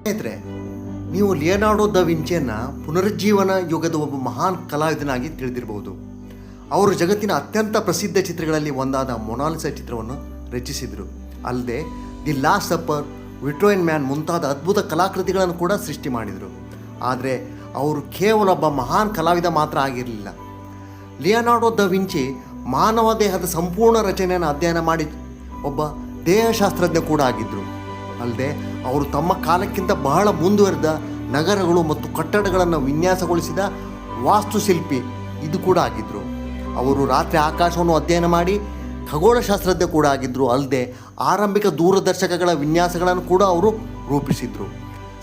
ಸ್ನೇಹಿತರೆ, ನೀವು Leonardo the ವಿಂಚಿಯನ್ನು ಪುನರುಜ್ಜೀವನ ಯುಗದ ಒಬ್ಬ ಮಹಾನ್ ಕಲಾವಿದನಾಗಿ ತಿಳಿದಿರಬಹುದು. ಅವರು ಜಗತ್ತಿನ ಅತ್ಯಂತ ಪ್ರಸಿದ್ಧ ಚಿತ್ರಗಳಲ್ಲಿ ಒಂದಾದ ಮೊನಾಲಿಸಾ ಚಿತ್ರವನ್ನು ರಚಿಸಿದರು. ಅಲ್ಲದೆ ದಿ ಲಾಸ್ಟ್ ಸಪ್ಪರ್, ವಿಟ್ರೋಯಿನ್ ಮ್ಯಾನ್ ಮುಂತಾದ ಅದ್ಭುತ ಕಲಾಕೃತಿಗಳನ್ನು ಕೂಡ ಸೃಷ್ಟಿ ಮಾಡಿದರು. ಆದರೆ ಅವರು ಕೇವಲ ಒಬ್ಬ ಮಹಾನ್ ಕಲಾವಿದ ಮಾತ್ರ ಆಗಿರಲಿಲ್ಲ. ಲಿಯನಾರ್ಡೋ ದ ವಿಂಚಿ ಮಾನವ ದೇಹದ ಸಂಪೂರ್ಣ ರಚನೆಯನ್ನು ಅಧ್ಯಯನ ಮಾಡಿ ಒಬ್ಬ ದೇಹಶಾಸ್ತ್ರಜ್ಞ ಕೂಡ ಆಗಿದ್ದರು. ಅಲ್ಲದೆ ಅವರು ತಮ್ಮ ಕಾಲಕ್ಕಿಂತ ಬಹಳ ಮುಂದುವರೆದ ನಗರಗಳು ಮತ್ತು ಕಟ್ಟಡಗಳನ್ನು ವಿನ್ಯಾಸಗೊಳಿಸಿದ ವಾಸ್ತುಶಿಲ್ಪಿ ಇದು ಕೂಡ ಆಗಿದ್ದರು. ಅವರು ರಾತ್ರಿ ಆಕಾಶವನ್ನು ಅಧ್ಯಯನ ಮಾಡಿ ಖಗೋಳಶಾಸ್ತ್ರಜ್ಞ ಕೂಡ ಆಗಿದ್ದರು. ಅಲ್ಲದೆ ಆರಂಭಿಕ ದೂರದರ್ಶಕಗಳ ವಿನ್ಯಾಸಗಳನ್ನು ಕೂಡ ಅವರು ರೂಪಿಸಿದರು.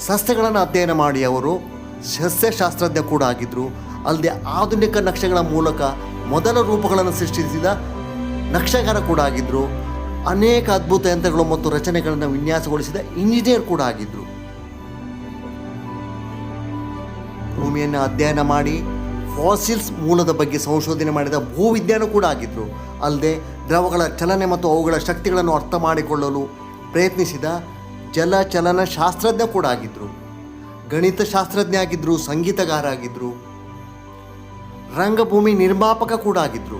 ಸಸ್ಯಗಳನ್ನು ಅಧ್ಯಯನ ಮಾಡಿ ಅವರು ಸಸ್ಯಶಾಸ್ತ್ರಜ್ಞ ಕೂಡ ಆಗಿದ್ದರು. ಅಲ್ಲದೆ ಆಧುನಿಕ ನಕ್ಷೆಗಳ ಮೂಲಕ ಮೊದಲ ರೂಪಗಳನ್ನು ಸೃಷ್ಟಿಸಿದ ನಕ್ಷೆಗಾರ ಕೂಡ ಆಗಿದ್ದರು. ಅನೇಕ ಅದ್ಭುತ ಯಂತ್ರಗಳು ಮತ್ತು ರಚನೆಗಳನ್ನು ವಿನ್ಯಾಸಗೊಳಿಸಿದ ಇಂಜಿನಿಯರ್ ಕೂಡ ಆಗಿದ್ದರು. ಭೂಮಿಯನ್ನು ಅಧ್ಯಯನ ಮಾಡಿ ಫಾಸಿಲ್ಸ್ ಮೂಲದ ಬಗ್ಗೆ ಸಂಶೋಧನೆ ಮಾಡಿದ ಭೂವಿಜ್ಞಾನ ಕೂಡ ಆಗಿದ್ದರು. ಅಲ್ಲದೆ ದ್ರವಗಳ ಚಲನೆ ಮತ್ತು ಅವುಗಳ ಶಕ್ತಿಗಳನ್ನು ಅರ್ಥ ಮಾಡಿಕೊಳ್ಳಲು ಪ್ರಯತ್ನಿಸಿದ ಜಲಚಲನ ಶಾಸ್ತ್ರಜ್ಞ ಕೂಡ ಆಗಿದ್ದರು. ಗಣಿತಶಾಸ್ತ್ರಜ್ಞ ಆಗಿದ್ದರು, ಸಂಗೀತಗಾರ ಆಗಿದ್ದರು, ರಂಗಭೂಮಿ ನಿರ್ಮಾಪಕ ಕೂಡ ಆಗಿದ್ದರು.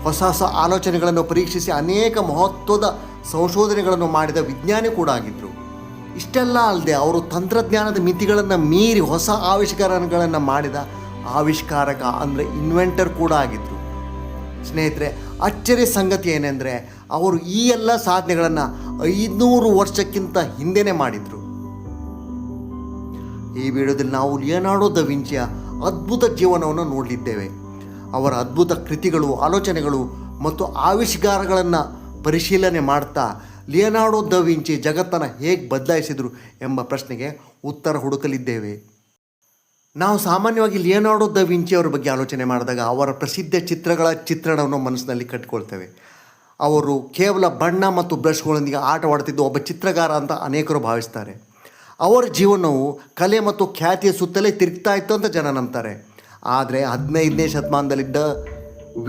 ಹೊಸ ಹೊಸ ಆಲೋಚನೆಗಳನ್ನು ಪರೀಕ್ಷಿಸಿ ಅನೇಕ ಮಹತ್ವದ ಸಂಶೋಧನೆಗಳನ್ನು ಮಾಡಿದ ವಿಜ್ಞಾನಿ ಕೂಡ ಆಗಿದ್ದರು. ಇಷ್ಟೆಲ್ಲ ಅಲ್ಲದೆ ಅವರು ತಂತ್ರಜ್ಞಾನದ ಮಿತಿಗಳನ್ನು ಮೀರಿ ಹೊಸ ಆವಿಷ್ಕಾರಗಳನ್ನು ಮಾಡಿದ ಆವಿಷ್ಕಾರಕ ಅಂದರೆ ಇನ್ವೆಂಟರ್ ಕೂಡ ಆಗಿದ್ದರು. ಸ್ನೇಹಿತರೆ, ಅಚ್ಚರಿಯ ಸಂಗತಿ ಏನೆಂದರೆ ಅವರು ಈ ಎಲ್ಲ ಸಾಧನೆಗಳನ್ನು 500 ವರ್ಷಕ್ಕಿಂತ ಹಿಂದೆನೇ ಮಾಡಿದರು. ಈ ವಿಡಿಯೋದಲ್ಲಿ ನಾವು ಲಿಯನಾರ್ಡೋ ದ ವಿಂಚಿಯ ಅದ್ಭುತ ಜೀವನವನ್ನು ನೋಡಲಿದ್ದೇವೆ. ಅವರ ಅದ್ಭುತ ಕೃತಿಗಳು, ಆಲೋಚನೆಗಳು ಮತ್ತು ಆವಿಷ್ಕಾರಗಳನ್ನು ಪರಿಶೀಲನೆ ಮಾಡ್ತಾ ಲಿಯನಾರ್ಡೋ ದ ವಿಂಚಿ ಜಗತ್ತನ್ನು ಹೇಗೆ ಬದಲಾಯಿಸಿದರು ಎಂಬ ಪ್ರಶ್ನೆಗೆ ಉತ್ತರ ಹುಡುಕಲಿದ್ದೇವೆ. ನಾವು ಸಾಮಾನ್ಯವಾಗಿ ಲಿಯನಾರ್ಡೋ ದ ವಿಂಚಿ ಅವರ ಬಗ್ಗೆ ಆಲೋಚನೆ ಮಾಡಿದಾಗ ಅವರ ಪ್ರಸಿದ್ಧ ಚಿತ್ರಗಳ ಚಿತ್ರಣವನ್ನು ಮನಸ್ಸಿನಲ್ಲಿ ಕಟ್ಟಿಕೊಳ್ತೇವೆ. ಅವರು ಕೇವಲ ಬಣ್ಣ ಮತ್ತು ಬ್ರಷ್ಗಳೊಂದಿಗೆ ಆಟವಾಡ್ತಿದ್ದ ಒಬ್ಬ ಚಿತ್ರಗಾರ ಅಂತ ಅನೇಕರು ಭಾವಿಸ್ತಾರೆ. ಅವರ ಜೀವನವು ಕಲೆ ಮತ್ತು ಖ್ಯಾತಿಯ ಸುತ್ತಲೇ ತಿರುಗ್ತಾ ಇತ್ತು ಅಂತ ಜನ ನಂಬ್ತಾರೆ. ಆದರೆ 15ನೇ ಶತಮಾನದಲ್ಲಿದ್ದ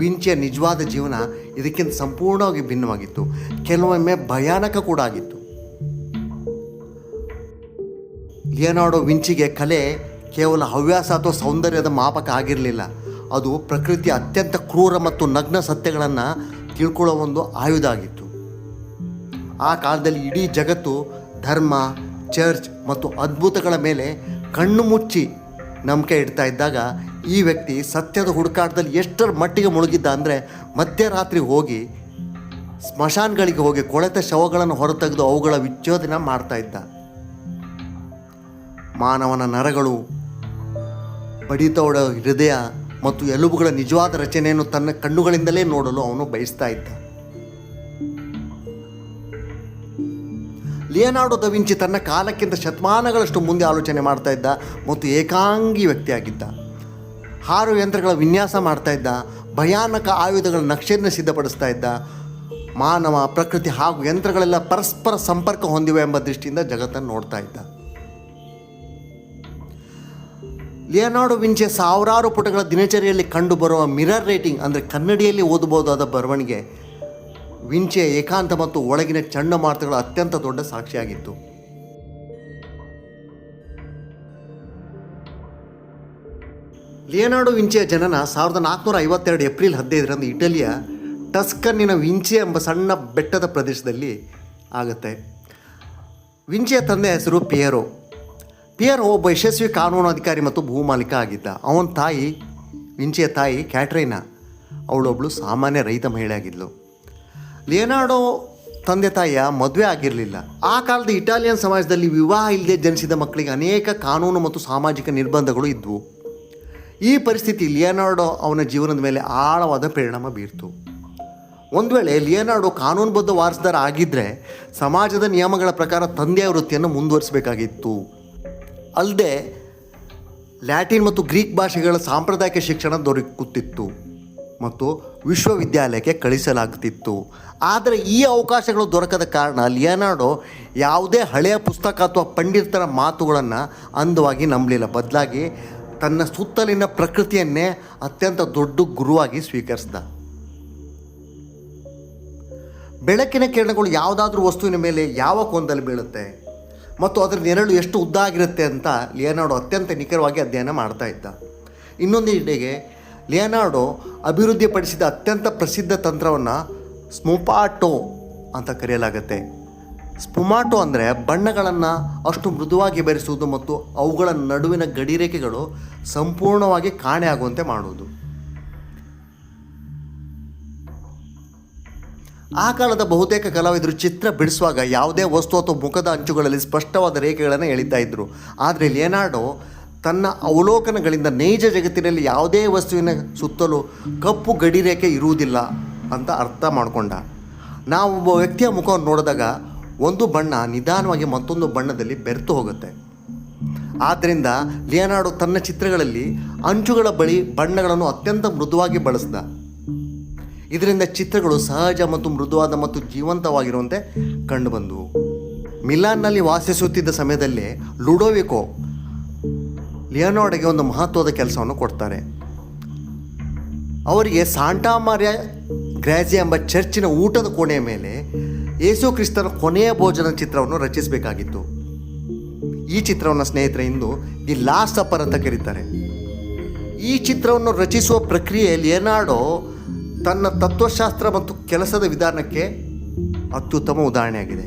ವಿಂಚಿಯ ನಿಜವಾದ ಜೀವನ ಇದಕ್ಕಿಂತ ಸಂಪೂರ್ಣವಾಗಿ ಭಿನ್ನವಾಗಿತ್ತು. ಕೆಲವೊಮ್ಮೆ ಭಯಾನಕ ಕೂಡ ಆಗಿತ್ತು. ಲಿಯನಾರ್ಡೋ ವಿಂಚಿಗೆ ಕಲೆ ಕೇವಲ ಹವ್ಯಾಸ ಅಥವಾ ಸೌಂದರ್ಯದ ಮಾಪಕ ಆಗಿರಲಿಲ್ಲ. ಅದು ಪ್ರಕೃತಿಯ ಅತ್ಯಂತ ಕ್ರೂರ ಮತ್ತು ನಗ್ನ ಸತ್ಯಗಳನ್ನು ತಿಳ್ಕೊಳ್ಳೋ ಒಂದು ಆಯುಧ ಆಗಿತ್ತು. ಆ ಕಾಲದಲ್ಲಿ ಇಡೀ ಜಗತ್ತು ಧರ್ಮ, ಚರ್ಚ್ ಮತ್ತು ಅದ್ಭುತಗಳ ಮೇಲೆ ಕಣ್ಣು ಮುಚ್ಚಿ ನಂಬಿಕೆ ಇಡ್ತಾ ಇದ್ದಾಗ ಈ ವ್ಯಕ್ತಿ ಸತ್ಯದ ಹುಡುಕಾಟದಲ್ಲಿ ಎಷ್ಟರ ಮಟ್ಟಿಗೆ ಮುಳುಗಿದ್ದ ಅಂದರೆ ಮಧ್ಯರಾತ್ರಿ ಹೋಗಿ ಸ್ಮಶಾನಗಳಿಗೆ ಹೋಗಿ ಕೊಳೆತ ಶವಗಳನ್ನು ಹೊರತೆಗೆದು ಅವುಗಳ ವಿಚ್ಛೇದನ ಮಾಡ್ತಾ ಇದ್ದ. ಮಾನವನ ನರಗಳು, ಬಡಿತೋಡ ಹೃದಯ ಮತ್ತು ಎಲುಬುಗಳ ನಿಜವಾದ ರಚನೆಯನ್ನು ತನ್ನ ಕಣ್ಣುಗಳಿಂದಲೇ ನೋಡಲು ಅವನು ಬಯಸ್ತಾ ಇದ್ದ. ಲಿಯನಾರ್ಡೋ ದ ವಿಂಚಿ ತನ್ನ ಕಾಲಕ್ಕಿಂತ ಶತಮಾನಗಳಷ್ಟು ಮುಂದೆ ಆಲೋಚನೆ ಮಾಡ್ತಾ ಇದ್ದ ಮತ್ತು ಏಕಾಂಗಿ ವ್ಯಕ್ತಿಯಾಗಿದ್ದ. ಹಾರು ಯಂತ್ರಗಳ ವಿನ್ಯಾಸ ಮಾಡ್ತಾ ಇದ್ದ, ಭಯಾನಕ ಆಯುಧಗಳ ನಕ್ಷೆಯನ್ನು ಸಿದ್ಧಪಡಿಸ್ತಾ ಇದ್ದ. ಮಾನವ, ಪ್ರಕೃತಿ ಹಾಗೂ ಯಂತ್ರಗಳೆಲ್ಲ ಪರಸ್ಪರ ಸಂಪರ್ಕ ಹೊಂದಿವೆ ಎಂಬ ದೃಷ್ಟಿಯಿಂದ ಜಗತ್ತನ್ನು ನೋಡ್ತಾ ಇದ್ದ. ಲಿಯನಾರ್ಡೋ ವಿಂಚಿಯ ಸಾವಿರಾರು ಪುಟಗಳ ದಿನಚರಿಯಲ್ಲಿ ಕಂಡುಬರುವ ಮಿರರ್ ರೈಟಿಂಗ್ ಅಂದರೆ ಕನ್ನಡಿಯಲ್ಲಿ ಓದಬಹುದಾದ ಬರವಣಿಗೆ ವಿಂಚಿಯ ಏಕಾಂತ ಮತ್ತು ಒಳಗಿನ ಚಂಡಮಾರುತಗಳ ಅತ್ಯಂತ ದೊಡ್ಡ ಸಾಕ್ಷಿಯಾಗಿತ್ತು. ಲಿಯನಾರ್ಡೋ ವಿಂಚಿಯ ಜನನ 1452 ಏಪ್ರಿಲ್ 15ರಂದು ಇಟಲಿಯ ಟಸ್ಕನ್ನಿನ ವಿಂಚಿ ಎಂಬ ಸಣ್ಣ ಬೆಟ್ಟದ ಪ್ರದೇಶದಲ್ಲಿ ಆಗುತ್ತೆ. ವಿಂಚಿಯ ತಂದೆ ಹೆಸರು ಪಿಯರೋ. ಪಿಯರೋ ಒಬ್ಬ ಯಶಸ್ವಿ ಕಾನೂನು ಅಧಿಕಾರಿ ಮತ್ತು ಭೂಮಾಲೀಕ ಆಗಿದ್ದ. ಅವನ ತಾಯಿ, ವಿಂಚಿಯ ತಾಯಿ ಕ್ಯಾಟ್ರೀನಾ, ಅವಳೊಬ್ಬಳು ಸಾಮಾನ್ಯ ರೈತ ಮಹಿಳೆ ಆಗಿದ್ಲು. ಲಿಯನಾರ್ಡೋ ತಂದೆ ತಾಯಿಯ ಮದುವೆ ಆಗಿರಲಿಲ್ಲ. ಆ ಕಾಲದ ಇಟಾಲಿಯನ್ ಸಮಾಜದಲ್ಲಿ ವಿವಾಹ ಇಲ್ಲದೆ ಜನಿಸಿದ ಮಕ್ಕಳಿಗೆ ಅನೇಕ ಕಾನೂನು ಮತ್ತು ಸಾಮಾಜಿಕ ನಿರ್ಬಂಧಗಳು ಇದ್ದವು. ಈ ಪರಿಸ್ಥಿತಿ ಲಿಯನಾರ್ಡೋ ಅವನ ಜೀವನದ ಮೇಲೆ ಆಳವಾದ ಪರಿಣಾಮ ಬೀರ್ತು. ಒಂದು ವೇಳೆ ಲಿಯನಾರ್ಡೋ ಕಾನೂನುಬದ್ಧ ವಾರಸುದಾರ ಆಗಿದ್ದರೆ ಸಮಾಜದ ನಿಯಮಗಳ ಪ್ರಕಾರ ತಂದೆಯ ವೃತ್ತಿಯನ್ನು ಮುಂದುವರಿಸಬೇಕಾಗಿತ್ತು. ಅಲ್ಲದೆ ಲ್ಯಾಟಿನ್ ಮತ್ತು ಗ್ರೀಕ್ ಭಾಷೆಗಳ ಸಾಂಪ್ರದಾಯಿಕ ಶಿಕ್ಷಣ ದೊರಕುತ್ತಿತ್ತು ಮತ್ತು ವಿಶ್ವವಿದ್ಯಾಲಯಕ್ಕೆ ಕಳಿಸಲಾಗುತ್ತಿತ್ತು. ಆದರೆ ಈ ಅವಕಾಶಗಳು ದೊರಕದ ಕಾರಣ ಲಿಯನಾರ್ಡೋ ಯಾವುದೇ ಹಳೆಯ ಪುಸ್ತಕ ಅಥವಾ ಪಂಡಿತರ ಮಾತುಗಳನ್ನು ಅಂದವಾಗಿ ನಂಬಲಿಲ್ಲ. ಬದಲಾಗಿ ತನ್ನ ಸುತ್ತಲಿನ ಪ್ರಕೃತಿಯನ್ನೇ ಅತ್ಯಂತ ದೊಡ್ಡ ಗುರುವಾಗಿ ಸ್ವೀಕರಿಸಿದ. ಬೆಳಕಿನ ಕಿರಣಗಳು ಯಾವುದಾದ್ರೂ ವಸ್ತುವಿನ ಮೇಲೆ ಯಾವ ಕೋನದಲ್ಲಿ ಬೀಳುತ್ತೆ? ಮತ್ತು ಅದರ ನೆರಳು ಎಷ್ಟು ಉದ್ದ ಆಗಿರುತ್ತೆ ಅಂತ ಲಿಯನಾರ್ಡೋ ಅತ್ಯಂತ ನಿಖರವಾಗಿ ಅಧ್ಯಯನ ಮಾಡ್ತಾ ಇದ್ದ. ಇನ್ನೊಂದೆಡೆಗೆ ಲಿಯನಾರ್ಡೋ ಅಭಿವೃದ್ಧಿಪಡಿಸಿದ ಅತ್ಯಂತ ಪ್ರಸಿದ್ಧ ತಂತ್ರವನ್ನು ಸ್ಪುಮಾಟೋ ಅಂತ ಕರೆಯಲಾಗುತ್ತೆ. ಸ್ಪುಮಾಟೋ ಅಂದರೆ ಬಣ್ಣಗಳನ್ನು ಅಷ್ಟು ಮೃದುವಾಗಿ ಬೆರೆಸುವುದು ಮತ್ತು ಅವುಗಳ ನಡುವಿನ ಗಡಿರೇಖೆಗಳು ಸಂಪೂರ್ಣವಾಗಿ ಕಾಣೆಯಾಗುವಂತೆ ಮಾಡುವುದು. ಆ ಕಾಲದ ಬಹುತೇಕ ಕಲಾವಿದರು ಚಿತ್ರ ಬಿಡಿಸುವಾಗ ಯಾವುದೇ ವಸ್ತು ಅಥವಾ ಮುಖದ ಅಂಚುಗಳಲ್ಲಿ ಸ್ಪಷ್ಟವಾದ ರೇಖೆಗಳನ್ನು ಎಳಿತಾ ಇದ್ದರು. ಆದರೆ ಲಿಯನಾರ್ಡೋ ತನ್ನ ಅವಲೋಕನಗಳಿಂದ ನೈಜ ಜಗತ್ತಿನಲ್ಲಿ ಯಾವುದೇ ವಸ್ತುವಿನ ಸುತ್ತಲೂ ಕಪ್ಪು ಗಡಿರೇಖೆ ಇರುವುದಿಲ್ಲ ಅಂತ ಅರ್ಥ ಮಾಡಿಕೊಂಡ. ನಾವು ಒಬ್ಬ ವ್ಯಕ್ತಿಯ ಮುಖವನ್ನು ನೋಡಿದಾಗ ಒಂದು ಬಣ್ಣ ನಿಧಾನವಾಗಿ ಮತ್ತೊಂದು ಬಣ್ಣದಲ್ಲಿ ಬೆರೆತು ಹೋಗುತ್ತೆ. ಆದ್ದರಿಂದ ಲಿಯನಾರ್ಡೋ ತನ್ನ ಚಿತ್ರಗಳಲ್ಲಿ ಅಂಚುಗಳ ಬಳಿ ಬಣ್ಣಗಳನ್ನು ಅತ್ಯಂತ ಮೃದುವಾಗಿ ಬಳಸಿದ. ಇದರಿಂದ ಚಿತ್ರಗಳು ಸಹಜ ಮತ್ತು ಮೃದುವಾದ ಮತ್ತು ಜೀವಂತವಾಗಿರುವಂತೆ ಕಂಡುಬಂದವು. ಮಿಲಾನ್ನಲ್ಲಿ ವಾಸಿಸುತ್ತಿದ್ದ ಸಮಯದಲ್ಲೇ ಲುಡೋವಿಕೋ ಲಿಯನಾರ್ಡೋಗೆ ಒಂದು ಮಹತ್ವದ ಕೆಲಸವನ್ನು ಕೊಡ್ತಾರೆ. ಅವರಿಗೆ ಸಾಂಟಾ ಮಾರಿಯಾ ಗ್ರಾಜಿಯಾ ಎಂಬ ಚರ್ಚಿನ ಊಟದ ಕೋಣೆಯ ಮೇಲೆ ಯೇಸು ಕ್ರಿಸ್ತನ ಕೊನೆಯ ಭೋಜನ ಚಿತ್ರವನ್ನು ರಚಿಸಬೇಕಾಗಿತ್ತು. ಈ ಚಿತ್ರವನ್ನು ಸ್ನೇಹಿತರೆ ಇಂದು ದಿ ಲಾಸ್ಟ್ ಸಪ್ಪರ್ ಅಂತ ಕರೀತಾರೆ. ಈ ಚಿತ್ರವನ್ನು ರಚಿಸುವ ಪ್ರಕ್ರಿಯೆ ಲಿಯನಾರ್ಡೋ ತನ್ನ ತತ್ವಶಾಸ್ತ್ರ ಮತ್ತು ಕೆಲಸದ ವಿಧಾನಕ್ಕೆ ಅತ್ಯುತ್ತಮ ಉದಾಹರಣೆಯಾಗಿದೆ.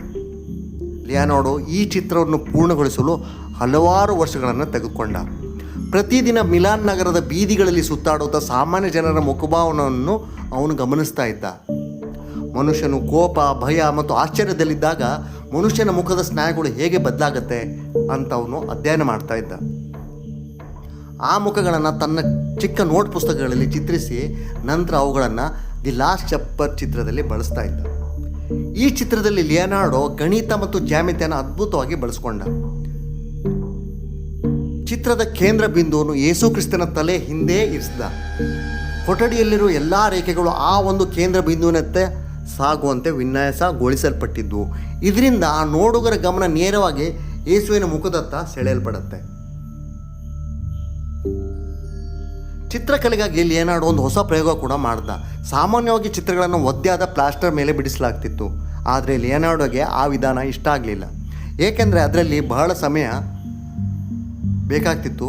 ಲಿಯನಾರ್ಡೋ ಈ ಚಿತ್ರವನ್ನು ಪೂರ್ಣಗೊಳಿಸಲು ಹಲವಾರು ವರ್ಷಗಳನ್ನು ತೆಗೆದುಕೊಂಡ. ಪ್ರತಿದಿನ ಮಿಲಾನ್ ನಗರದ ಬೀದಿಗಳಲ್ಲಿ ಸುತ್ತಾಡುತ್ತಾ ಸಾಮಾನ್ಯ ಜನರ ಮುಖಭಾವನವನ್ನು ಅವನು ಗಮನಿಸ್ತಾ ಇದ್ದ. ಮನುಷ್ಯನು ಕೋಪ, ಭಯ ಮತ್ತು ಆಶ್ಚರ್ಯದಲ್ಲಿದ್ದಾಗ ಮನುಷ್ಯನ ಮುಖದ ಸ್ನಾಯುಗಳು ಹೇಗೆ ಬದಲಾಗುತ್ತೆ ಅಂತ ಅವನು ಅಧ್ಯಯನ ಮಾಡ್ತಾ ಇದ್ದ. ಆ ಮುಖಗಳನ್ನು ತನ್ನ ಚಿಕ್ಕ ನೋಟ್ ಪುಸ್ತಕಗಳಲ್ಲಿ ಚಿತ್ರಿಸಿ ನಂತರ ಅವುಗಳನ್ನು ದಿ ಲಾಸ್ಟ್ ಸಪ್ಪರ್ ಚಿತ್ರದಲ್ಲಿ ಬಳಸ್ತಾ ಇದ್ದ. ಈ ಚಿತ್ರದಲ್ಲಿ ಲಿಯನಾರ್ಡೋ ಗಣಿತ ಮತ್ತು ಜ್ಯಾಮಿತಿಯನ್ನು ಅದ್ಭುತವಾಗಿ ಬಳಸಿಕೊಂಡ. ಚಿತ್ರದ ಕೇಂದ್ರ ಬಿಂದುವನ್ನು ಯೇಸು ಕ್ರಿಸ್ತನ ತಲೆ ಹಿಂದೆ ಇರಿಸಿದ. ಕೊಠಡಿಯಲ್ಲಿರುವ ಎಲ್ಲ ರೇಖೆಗಳು ಆ ಒಂದು ಕೇಂದ್ರ ಬಿಂದುವಿನತ್ತ ಸಾಗುವಂತೆ ವಿನ್ಯಾಸಗೊಳಿಸಲ್ಪಟ್ಟಿದ್ದು. ಇದರಿಂದ ಆ ನೋಡುಗರ ಗಮನ ನೇರವಾಗಿ ಯೇಸುವಿನ ಮುಖದತ್ತ ಸೆಳೆಯಲ್ಪಡುತ್ತೆ. ಚಿತ್ರಕಲೆಗಾಗಿ ಲಿಯನಾರ್ಡೋ ಒಂದು ಹೊಸ ಪ್ರಯೋಗ ಕೂಡ ಮಾಡ್ದ. ಸಾಮಾನ್ಯವಾಗಿ ಚಿತ್ರಗಳನ್ನು ಒದ್ದೆಯಾದ ಪ್ಲಾಸ್ಟರ್ ಮೇಲೆ ಬಿಡಿಸಲಾಗ್ತಿತ್ತು. ಆದರೆ ಲಿಯನಾರ್ಡೋಗೆ ಆ ವಿಧಾನ ಇಷ್ಟ ಆಗಲಿಲ್ಲ. ಏಕೆಂದರೆ ಅದರಲ್ಲಿ ಬಹಳ ಸಮಯ ಬೇಕಾಗ್ತಿತ್ತು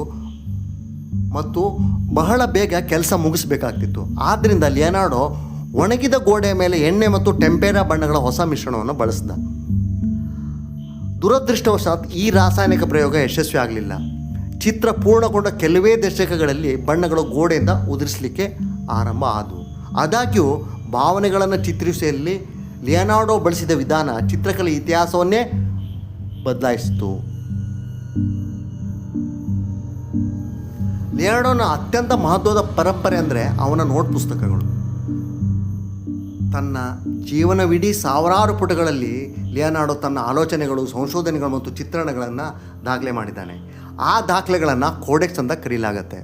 ಮತ್ತು ಬಹಳ ಬೇಗ ಕೆಲಸ ಮುಗಿಸ್ಬೇಕಾಗ್ತಿತ್ತು. ಆದ್ದರಿಂದ ಲಿಯನಾರ್ಡೋ ಒಣಗಿದ ಗೋಡೆಯ ಮೇಲೆ ಎಣ್ಣೆ ಮತ್ತು ಟೆಂಪೆರಾ ಬಣ್ಣಗಳ ಹೊಸ ಮಿಶ್ರಣವನ್ನು ಬಳಸಿದ. ದುರದೃಷ್ಟವಶಾತ್ ಈ ರಾಸಾಯನಿಕ ಪ್ರಯೋಗ ಯಶಸ್ವಿ ಆಗಲಿಲ್ಲ. ಚಿತ್ರ ಪೂರ್ಣಗೊಂಡ ಕೆಲವೇ ದಶಕಗಳಲ್ಲಿ ಬಣ್ಣಗಳು ಗೋಡೆಯಿಂದ ಉದುರಿಸಲಿಕ್ಕೆ ಆರಂಭ ಆದವು. ಆದಾಗ್ಯೂ ಭಾವನೆಗಳನ್ನು ಚಿತ್ರಿಸುವಲ್ಲಿ ಲಿಯನಾರ್ಡೋ ಬಳಸಿದ ವಿಧಾನ ಚಿತ್ರಕಲೆ ಇತಿಹಾಸವನ್ನೇ ಬದಲಾಯಿಸಿತು. ಲಿಯನಾರ್ಡೋನ ಅತ್ಯಂತ ಮಹತ್ವದ ಪರಂಪರೆ ಅಂದರೆ ಅವನ ನೋಟ್ ಪುಸ್ತಕಗಳು. ತನ್ನ ಜೀವನವಿಡೀ ಸಾವಿರಾರು ಪುಟಗಳಲ್ಲಿ ಲಿಯನಾರ್ಡೋ ತನ್ನ ಆಲೋಚನೆಗಳು, ಸಂಶೋಧನೆಗಳು ಮತ್ತು ಚಿತ್ರಣಗಳನ್ನು ದಾಖಲೆ ಮಾಡಿದ್ದಾನೆ. ಆ ದಾಖಲೆಗಳನ್ನು ಕೋಡೆಕ್ಸ್ ಅಂತ ಕರೆಯಲಾಗತ್ತೆ.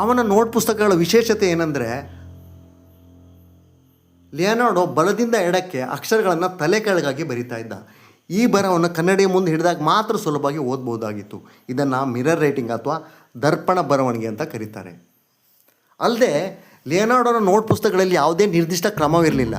ಅವನ ನೋಟ್ ಪುಸ್ತಕಗಳ ವಿಶೇಷತೆ ಏನಂದರೆ ಲಿಯನಾರ್ಡೋ ಬಲದಿಂದ ಎಡಕ್ಕೆ ಅಕ್ಷರಗಳನ್ನು ತಲೆ ಕೆಳಗಾಗಿ ಬರಿತಾ ಇದ್ದ. ಈ ಬರಹವನ್ನು ಕನ್ನಡಿಯ ಮುಂದೆ ಹಿಡಿದಾಗ ಮಾತ್ರ ಸುಲಭವಾಗಿ ಓದ್ಬೋದಾಗಿತ್ತು. ಇದನ್ನು ಮಿರರ್ ರೈಟಿಂಗ್ ಅಥವಾ ದರ್ಪಣ ಬರವಣಿಗೆ ಅಂತ ಕರೀತಾರೆ. ಅಲ್ಲದೆ ಲಿಯನಾರ್ಡೋನ ನೋಟ್ ಪುಸ್ತಕಗಳಲ್ಲಿ ಯಾವುದೇ ನಿರ್ದಿಷ್ಟ ಕ್ರಮವಿರಲಿಲ್ಲ.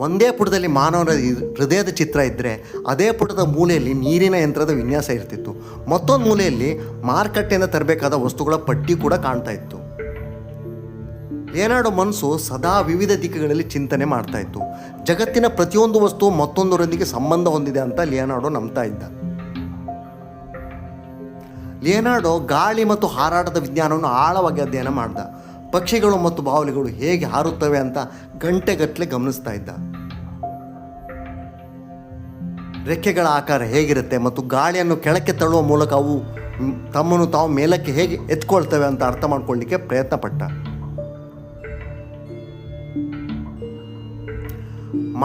ಒಂದೇ ಪುಟದಲ್ಲಿ ಮಾನವನ ಹೃದಯದ ಚಿತ್ರ ಇದ್ದರೆ ಅದೇ ಪುಟದ ಮೂಲೆಯಲ್ಲಿ ನೀರಿನ ಯಂತ್ರದ ವಿನ್ಯಾಸ ಇರ್ತಿತ್ತು. ಮತ್ತೊಂದು ಮೂಲೆಯಲ್ಲಿ ಮಾರುಕಟ್ಟೆಯಿಂದ ತರಬೇಕಾದ ವಸ್ತುಗಳ ಪಟ್ಟಿ ಕೂಡ ಕಾಣ್ತಾ ಇತ್ತು. ಲಿಯನಾರ್ಡೋ ಮನಸ್ಸು ಸದಾ ವಿವಿಧ ದಿಕ್ಕುಗಳಲ್ಲಿ ಚಿಂತನೆ ಮಾಡ್ತಾ ಇತ್ತು. ಜಗತ್ತಿನ ಪ್ರತಿಯೊಂದು ವಸ್ತು ಮತ್ತೊಂದರೊಂದಿಗೆ ಸಂಬಂಧ ಹೊಂದಿದೆ ಅಂತ ಲಿಯನಾರ್ಡೋ ನಂಬ್ತಾ ಇದ್ದ. ಲಿಯನಾರ್ಡೋ ಗಾಳಿ ಮತ್ತು ಹಾರಾಟದ ವಿಜ್ಞಾನವನ್ನು ಆಳವಾಗಿ ಅಧ್ಯಯನ ಮಾಡ್ದ. ಪಕ್ಷಿಗಳು ಮತ್ತು ಬಾವಲಿಗಳು ಹೇಗೆ ಹಾರುತ್ತವೆ ಅಂತ ಗಂಟೆಗಟ್ಟಲೆ ಗಮನಿಸ್ತಾ ಇದ್ದ. ರೆಕ್ಕೆಗಳ ಆಕಾರ ಹೇಗಿರುತ್ತೆ ಮತ್ತು ಗಾಳಿಯನ್ನು ಕೆಳಕ್ಕೆ ತಳ್ಳುವ ಮೂಲಕ ಅವು ತಮ್ಮನ್ನು ತಾವು ಮೇಲಕ್ಕೆ ಹೇಗೆ ಎತ್ಕೊಳ್ತವೆ ಅಂತ ಅರ್ಥ ಮಾಡ್ಕೊಳ್ಳಿಕ್ಕೆ ಪ್ರಯತ್ನ ಪಟ್ಟ.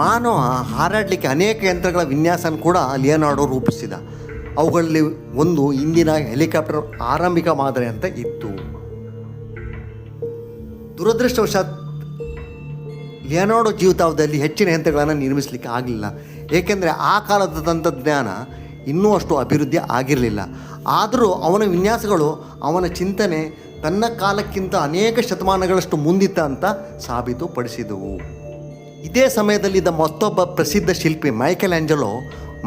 ಮಾನವ ಹಾರಾಡಲಿಕ್ಕೆ ಅನೇಕ ಯಂತ್ರಗಳ ವಿನ್ಯಾಸನ ಕೂಡ ಲಿಯನಾರ್ಡೋ ರೂಪಿಸಿದ. ಅವುಗಳಲ್ಲಿ ಒಂದು ಇಂದಿನ ಹೆಲಿಕಾಪ್ಟರ್ ಆರಂಭಿಕ ಮಾದರಿ ಅಂತ ಇತ್ತು. ದುರದೃಷ್ಟವಶಾತ್ ಲಿಯನಾರ್ಡೋ ಜೀವಿತಾವಧಿಯಲ್ಲಿ ಹೆಚ್ಚಿನ ಯಂತ್ರಗಳನ್ನು ನಿರ್ಮಿಸಲಿಕ್ಕೆ ಆಗಲಿಲ್ಲ. ಏಕೆಂದರೆ ಆ ಕಾಲದ ತಂತ್ರಜ್ಞಾನ ಇನ್ನೂ ಅಷ್ಟು ಅಭಿವೃದ್ಧಿ ಆಗಿರಲಿಲ್ಲ. ಆದರೂ ಅವನ ವಿನ್ಯಾಸಗಳು ಅವನ ಚಿಂತನೆ ತನ್ನ ಕಾಲಕ್ಕಿಂತ ಅನೇಕ ಶತಮಾನಗಳಷ್ಟು ಮುಂದಿತ್ತ ಅಂತ ಸಾಬೀತುಪಡಿಸಿದವು. ಇದೇ ಸಮಯದಲ್ಲಿದ್ದ ಮತ್ತೊಬ್ಬ ಪ್ರಸಿದ್ಧ ಶಿಲ್ಪಿ ಮೈಕೆಲ್ ಆಂಜಲೋ